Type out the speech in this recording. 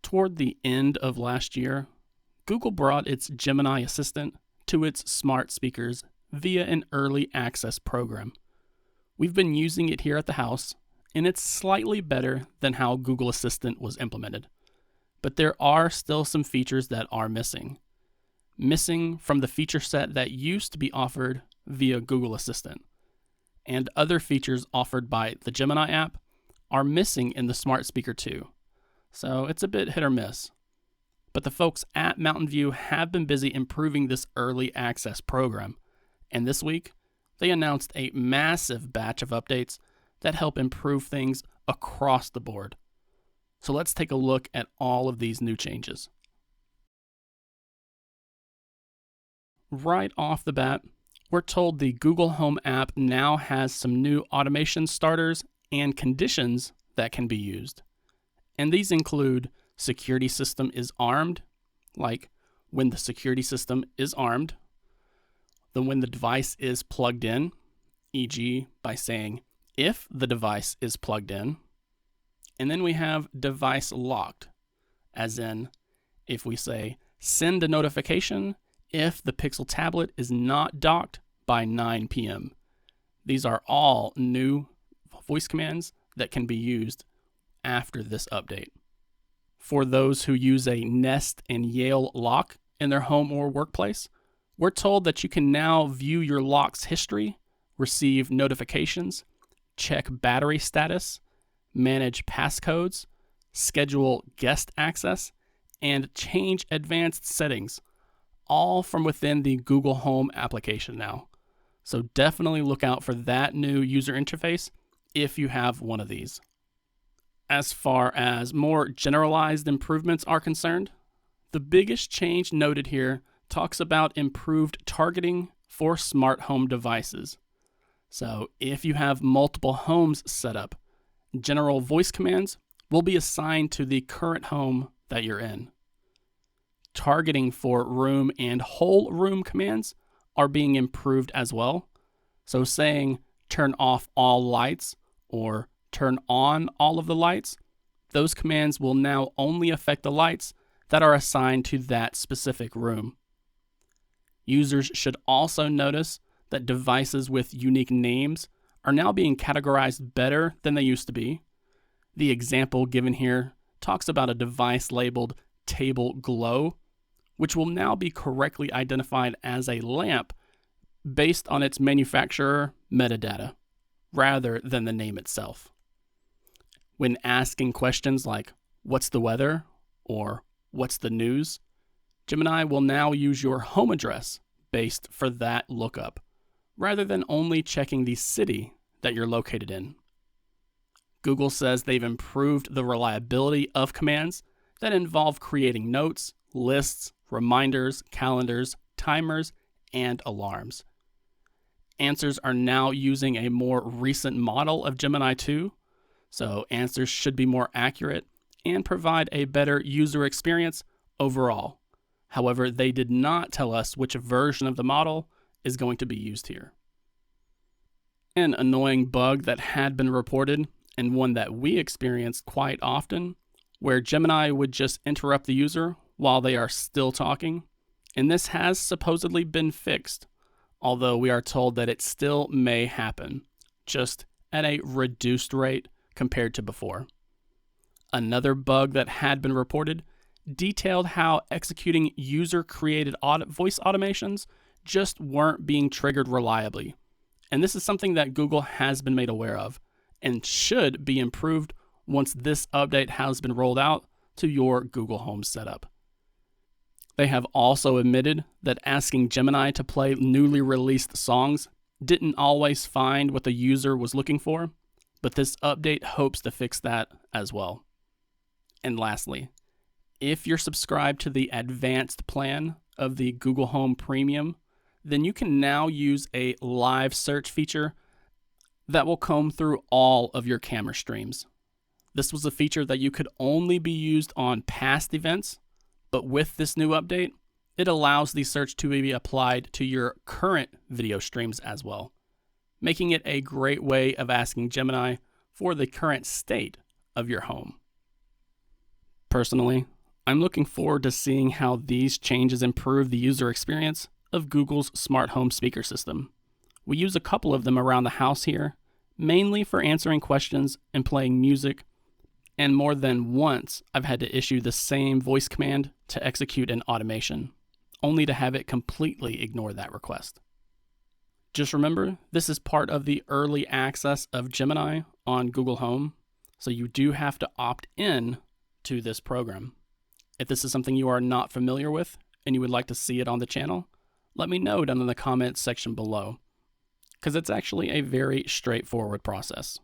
Toward the end of last year, Google brought its Gemini assistant to its smart speakers via an early access program. We've been using it here at the house, and it's slightly better than how Google Assistant was implemented. But there are still some features that are missing from the feature set that used to be offered via Google Assistant. And other features offered by the Gemini app are missing in the smart speaker too. So it's a bit hit or miss. But the folks at Mountain View have been busy improving this early access program. And this week, they announced a massive batch of updates that help improve things across the board. So let's take a look at all of these new changes. Right off the bat, we're told the Google Home app now has some new automation starters and conditions that can be used. And these include security system is armed, like when the security system is armed, then when the device is plugged in, e.g. by saying if the device is plugged in, and then we have device locked, as in if we say send a notification if the Pixel tablet is not docked by 9 p.m. These are all new voice commands that can be used after this update. For those who use a Nest and Yale lock in their home or workplace, we're told that you can now view your lock's history, receive notifications, check battery status, manage passcodes, schedule guest access, and change advanced settings, all from within the Google Home application now. So definitely look out for that new user interface if you have one of these. As far as more generalized improvements are concerned, the biggest change noted here talks about improved targeting for smart home devices. So if you have multiple homes set up, general voice commands will be assigned to the current home that you're in. Targeting for room and whole room commands are being improved as well. So saying turn off all lights or turn on all of the lights, those commands will now only affect the lights that are assigned to that specific room. Users should also notice that devices with unique names are now being categorized better than they used to be. The example given here talks about a device labeled Table Glow, which will now be correctly identified as a lamp based on its manufacturer metadata, rather than the name itself. When asking questions like, "What's the weather?" or "What's the news?" Gemini will now use your home address based for that lookup, rather than only checking the city that you're located in. Google says they've improved the reliability of commands that involve creating notes, lists, reminders, calendars, timers, and alarms. Answers are now using a more recent model of Gemini 2, so answers should be more accurate and provide a better user experience overall. However, they did not tell us which version of the model is going to be used here. An annoying bug that had been reported, and one that we experienced quite often, where Gemini would just interrupt the user while they are still talking, and this has supposedly been fixed, although we are told that it still may happen, just at a reduced rate compared to before. Another bug that had been reported detailed how executing user-created voice automations just weren't being triggered reliably. And this is something that Google has been made aware of and should be improved once this update has been rolled out to your Google Home setup. They have also admitted that asking Gemini to play newly released songs didn't always find what the user was looking for, but this update hopes to fix that as well. And lastly, if you're subscribed to the advanced plan of the Google Home Premium, then you can now use a live search feature that will comb through all of your camera streams. This was a feature that you could only be used on past events, but with this new update, it allows the search to be applied to your current video streams as well, making it a great way of asking Gemini for the current state of your home. Personally, I'm looking forward to seeing how these changes improve the user experience of Google's smart home speaker system. We use a couple of them around the house here, mainly for answering questions and playing music, and more than once I've had to issue the same voice command to execute an automation, only to have it completely ignore that request. Just remember, this is part of the early access of Gemini on Google Home, so you do have to opt in to this program. If this is something you are not familiar with and you would like to see it on the channel, let me know down in the comments section below, because it's actually a very straightforward process.